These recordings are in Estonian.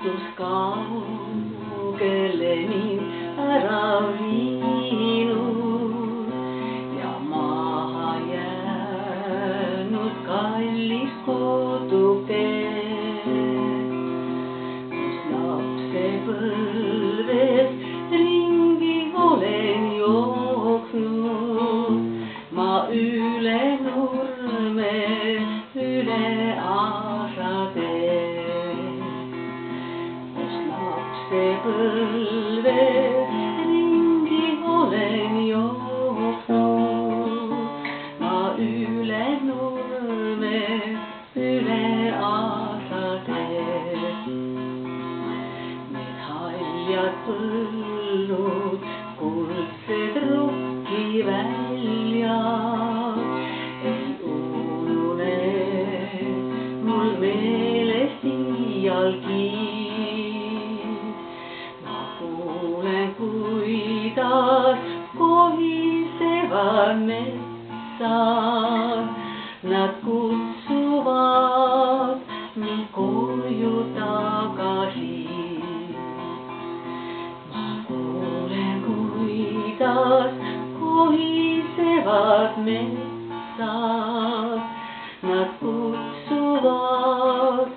unistus kaugele mind ära viinud ja maha jäänud kallis koduke, kus lapsepõlves ringi olen jooksnud ma üle nurme, üle aasade, kus lapsepõlves ringi olen jooksnud ma üle nurme, üle aasade. Need haljad põllud, kuldsed rukkiväljad ei unune mul meelest iialgi. Ma kuulen, kuidas kohisevad metsad, nad kutsuvad mind koju tagasi. Ma kuulen, kuidas kohisevad metsad, nad kutsuvad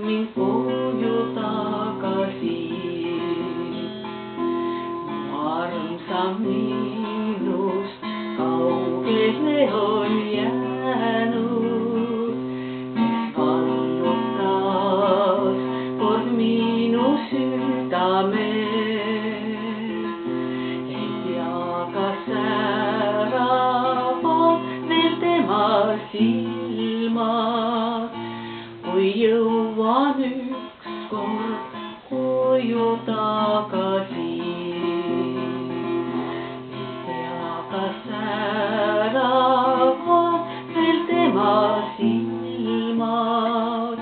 mind koju tagasi. Mu armsam minust kaugele on jäänud, kes vallutas kord minu südame. Ei tea, kas säravad veel tema silmad, kui jõuan ükskord koju tagasi. Ei tea, kas säravad veel tema silmad,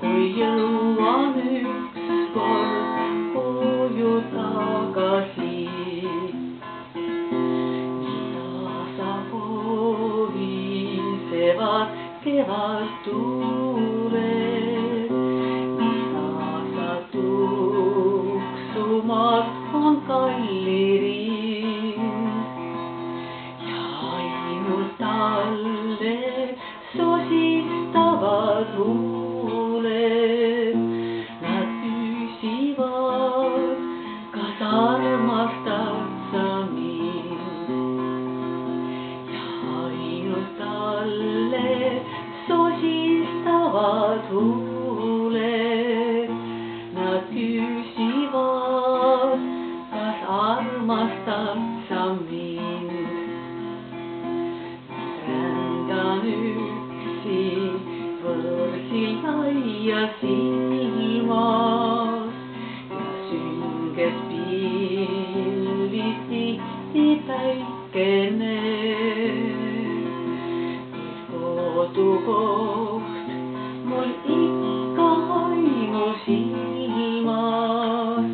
kui jõuan ükskord koju tagasi. Mida kohisevad kevadtuuled, mida tuksumas on kallirind ja ainult talle sosistavad huuled. Nad küsivad, kas armastad sa mind ja ainult talle sosistavad huuled. Nad küsivad, kas armastad sa mind. Rändan üksi võõrsil laias ilmas ja sünges pilvis tihti päikene. Kodukoht mul ikka aimus ilmas,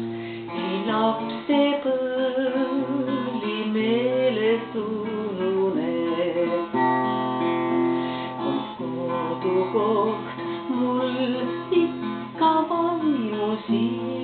ei lapsepõlvi meelest unune. Kodukoht mul ikka vaimus ilmas.